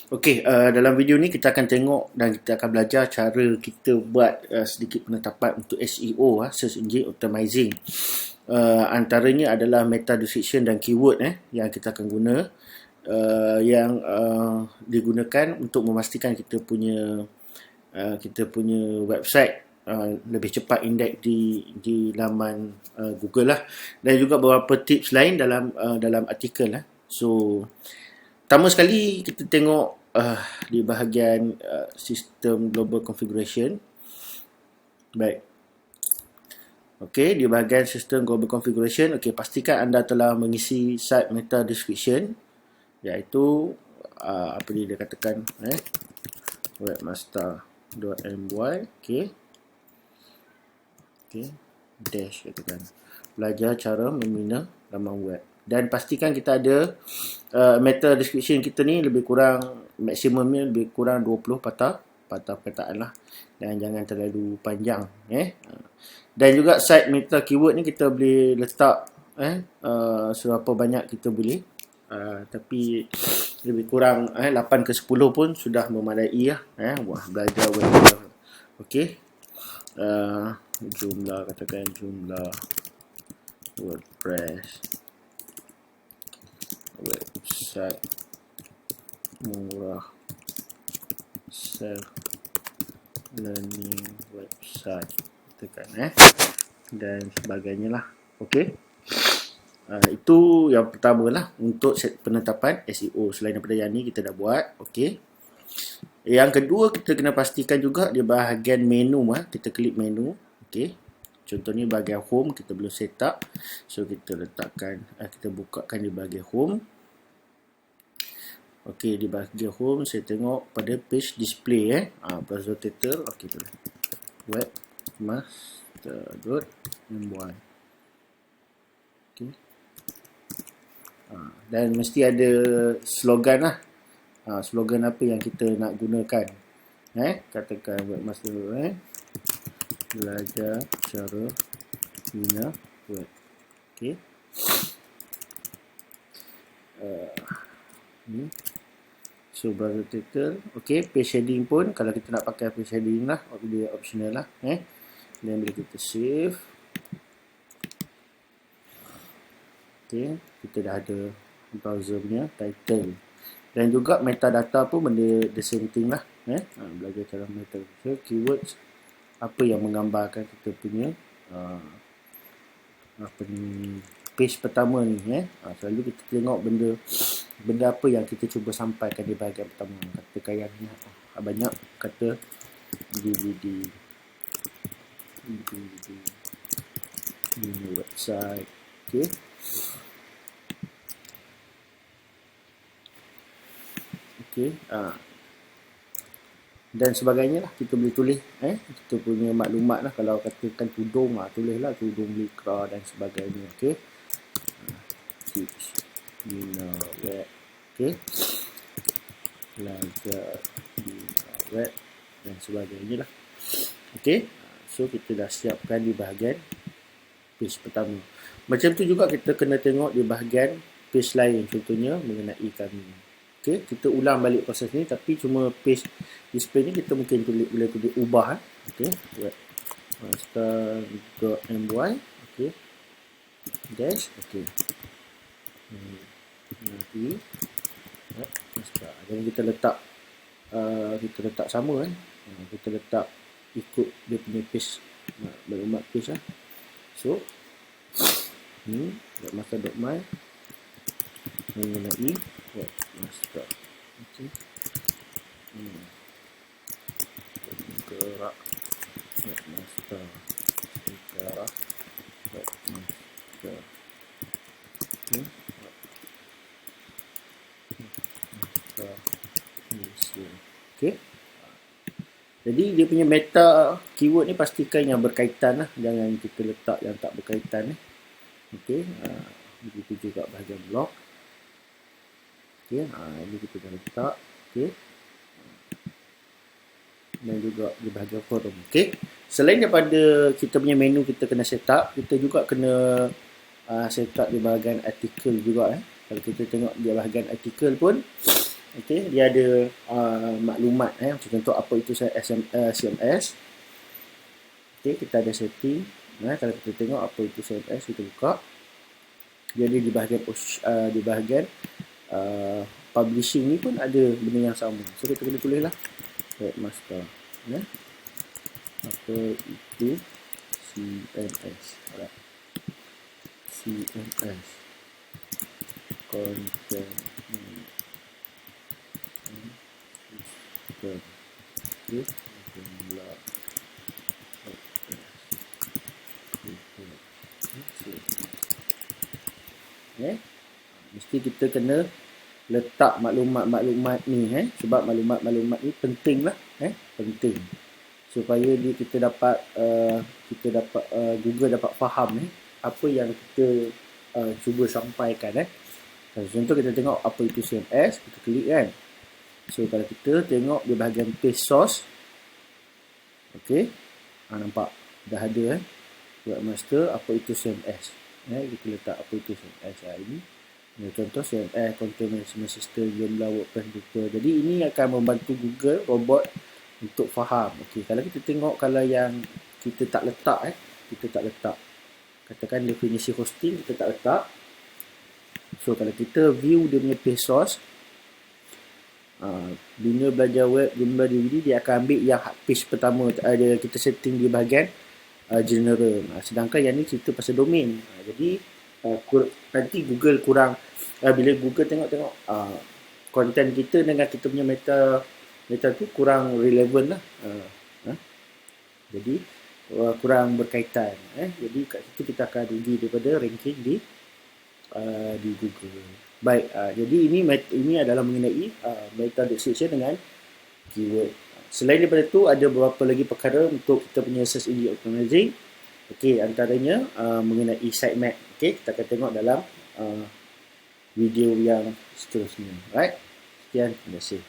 Okey, dalam video ni kita akan tengok dan kita akan belajar cara kita buat sedikit penetapan untuk SEO, Search Engine Optimizing. Antaranya adalah meta description dan keyword yang kita akan guna, yang digunakan untuk memastikan kita punya website lebih cepat indeks di laman Google lah, dan juga beberapa tips lain dalam artikel lah. So pertama sekali kita tengok di bahagian sistem global configuration. Baik. Okey, di bahagian sistem global configuration, okey, pastikan anda telah mengisi site meta description, iaitu apa dia katakan webmaster.my. okey. Okey, dash katakan belajar cara membina laman web. Dan pastikan kita ada meta description kita ni lebih kurang, maksimumnya lebih kurang 20 patah perkataan lah, dan jangan terlalu panjang. Dan juga site meta keyword ni kita boleh letak seberapa banyak kita boleh, tapi lebih kurang 8 ke 10 pun sudah memadai lah. Belajar web. Okey, jumlah, katakan jumlah WordPress website murah, self learning website, tekan dan sebagainya lah. Okey, itu yang pertama lah untuk penetapan SEO. Selain daripada yang ni kita dah buat. Okey, yang kedua, kita kena pastikan juga di bahagian menu, kita klik menu. Okey, contohnya bahagian home kita belum set up, so kita letakkan, kita bukakan di bahagian home. Okey, di bahagian home saya tengok pada page display browser title. Okey, tu webmaster.my. Okey, dan mesti ada slogan lah. Slogan apa yang kita nak gunakan. Katakan webmaster, belajar cara bina web. Okey, so browser title. Okey, page heading pun kalau kita nak pakai page heading lah, dia optional lah. Dan bila kita save, okey, kita dah ada browser punya title. Dan juga metadata pun benda the same thing lah. Belajar cara metadata, keywords, apa yang menggambarkan kita punya page pertama ni. Selalu kita tengok benda apa yang kita cuba sampaikan di bahagian pertama. Katakan yang ni banyak kata DVD website. Okey, okey, dan sebagainya lah. Kita boleh tulis kita punya maklumat lah. Kalau katakan tudung, tulislah tudung likra dan sebagainya. Okey, tips bina web. Okey, belajar bina web dan sebagainya lah. Okey, so kita dah siapkan di bahagian page pertama. Macam tu juga kita kena tengok di bahagian page lain, contohnya mengenai kami. Okey, kita ulang balik proses ni, tapi cuma page display ni kita mungkin boleh ubah. Okey, webmaster.my. okey, dash. Okey, nanti jadi kita letak sama kita letak ikut dia punya page, maklumat page lah. So ni webmaster.my mengenai webmaster. Okey, gerak webmaster, gerak webmaster. Okey, jadi dia punya meta keyword ni pastikan yang berkaitan lah, jangan kita letak yang tak berkaitan. Okey, begitu juga bahagian blog. Okey, ini kita dah letak. Okey, dan juga di bahagian forum. Okey, selain daripada kita punya menu kita kena set up, kita juga kena set up di bahagian artikel juga. Kalau kita tengok di bahagian artikel pun okey, dia ada maklumat macam contoh apa itu CMS. Okey, kita ada setting. Kalau kita tengok apa itu CMS, kita buka. Dia ada di bahagian publishing ni pun ada benda yang sama. So kita boleh tulis lah webmaster. Apa itu CMS? Alright. CMS content mesti kita kena letak maklumat-maklumat ni sebab maklumat-maklumat ni penting lah penting supaya kita dapat Google dapat faham apa yang kita cuba sampaikan contoh kita tengok apa itu CMS, kita klik kan. So kalau kita tengok di bahagian paste source, okey, nampak dah ada webmaster apa itu CMS. Kita letak apa itu CMS ini. Contoh CMS content management system Joomla WordPress Drupal. Jadi ini akan membantu Google robot untuk faham. Okey, kalau kita tengok kalau yang kita tak letak katakan definisi hosting kita tak letak. So kalau kita view dia punya page source, Dunia Belajar Web Joomla DVD, dia akan ambil yang page pertama ada kita setting di bahagian general. Sedangkan yang ni cerita pasal domain. Jadi nanti Google kurang bila Google tengok konten kita dengan kita punya meta tu kurang relevan lah. Jadi kurang berkaitan. Jadi kat situ kita akan rugi daripada ranking di Google. Baik, jadi ini adalah mengenai meta description dengan keyword. Selain daripada itu ada beberapa lagi perkara untuk kita punya search engine optimizing. Okey, antaranya mengenai sitemap. Okey, kita akan tengok dalam video yang seterusnya. Right? Sekian, terima kasih.